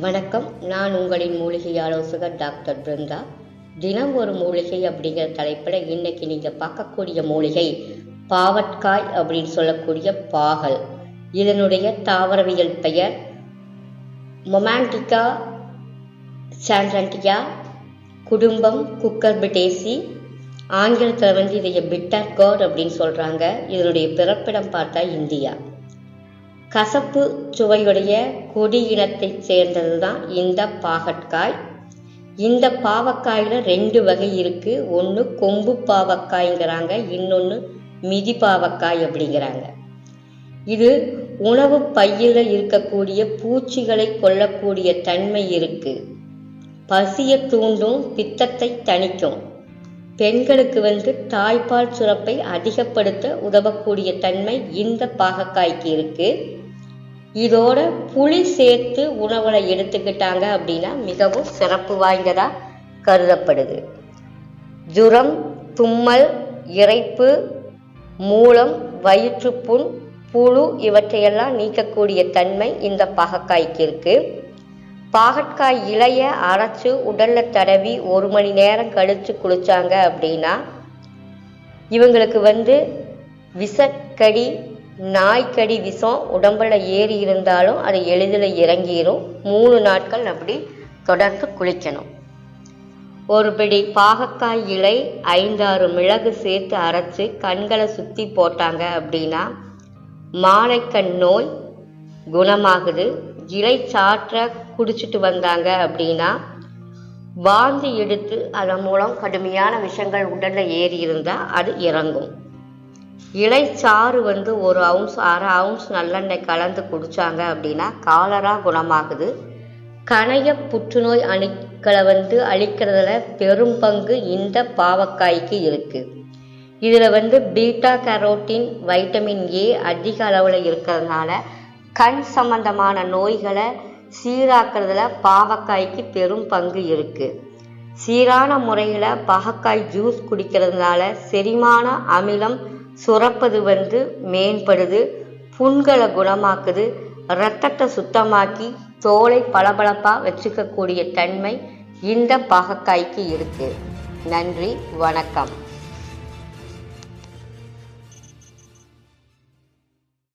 வணக்கம். நான் உங்களின் மூலிகை ஆலோசகர் டாக்டர் பிருந்தா. தினம் ஒரு மூலிகை அப்படிங்கிற தலைப்பில் இன்னைக்கு நீங்கள் பார்க்கக்கூடிய மூலிகை பாவற்காய் அப்படின்னு சொல்லக்கூடிய பாகல். இதனுடைய தாவரவியல் பெயர் மொமாண்டிகா சாண்ட்ரண்டியா, குடும்பம் குக்கர்பிடேசி. ஆங்கிலத்தில் இதைய பிட்டர் கார்ட் அப்படின்னு சொல்கிறாங்க. இதனுடைய பிறப்பிடம் பார்த்தா இந்தியா. கசப்பு சுவையுடைய கொடி இனத்தைச் சேர்ந்தது தான் இந்த பாகற்காய். இந்த பாவக்காயில் 2 வகை இருக்குது. ஒன்று கொம்பு பாவக்காய்ங்கிறாங்க, இன்னொன்று மிதி பாவக்காய் அப்படிங்கிறாங்க. இது உணவு பையில் இருக்கக்கூடிய பூச்சிகளை கொல்லக்கூடிய தன்மை இருக்குது. பசியை தூண்டும், பித்தத்தை தணிக்கும். பெண்களுக்கு தாய்ப்பால் சுரப்பை அதிகப்படுத்த உதவக்கூடிய தன்மை இந்த பாகக்காய்க்கு இருக்குது. இதோட புளி சேர்த்து உணவுல எடுத்துக்கிட்டாங்க அப்படின்னா மிகவும் சிறப்பு வாய்ந்ததாக கருதப்படுது. ஜுரம், தும்மல், இரைப்பு, மூலம், வயிற்றுப்புண், புழு இவற்றையெல்லாம் நீக்கக்கூடிய தன்மை இந்த பாகக்காய்க்கு இருக்குது. பாகற்காய் இலையை அரைச்சி உடலில் தடவி 1 மணி நேரம் கழித்து குளித்தாங்க அப்படின்னா இவங்களுக்கு விஷக்கடி, நாய்க்கடி விஷம் உடம்புல ஏறி இருந்தாலும் அது எளிதில் இறங்கிடும். 3 நாட்கள் அப்படி தொடர்ந்து குளிக்கணும். ஒரு பிடி பாகக்காய் இலை 5-6 மிளகு சேர்த்து அரைச்சி கண்களை சுற்றி போட்டாங்க அப்படின்னா மாலைக்கண் நோய் குணமாகுது. இலை சாற்றை குடிச்சிட்டு வந்தாங்க அப்படின்னா வாந்தி எடுத்து அதன் மூலம் கடுமையான விஷங்கள் உடலில் ஏறி இருந்தால் அது இறங்கும். இலைச்சாறு 1 ounce 1/2 ounce நல்லெண்ணெய் கலந்து குடித்தாங்க அப்படின்னா காலரா குணமாகுது. கணைய புற்றுநோய் அணுக்களை அழிக்கிறதுல பெரும் பங்கு இந்த பாவக்காய்க்கு இருக்குது. இதில் பீட்டா கரோட்டின், வைட்டமின் ஏ அதிக அளவில் இருக்கிறதுனால கண் சம்பந்தமான நோய்களை சீராக்கிறதுல பாவக்காய்க்கு பெரும் பங்கு இருக்குது. சீரான முறையில் பாகக்காய் ஜூஸ் குடிக்கிறதுனால செரிமான அமிலம் சுரப்பது மேம்படுது. புண்களை குணமாக்குது. இரத்தத்தை சுத்தமாக்கி தோலை பளபளப்பாக வச்சுக்கக்கூடிய தன்மை இந்த பாகக்காய்க்கு இருக்குது. நன்றி, வணக்கம்.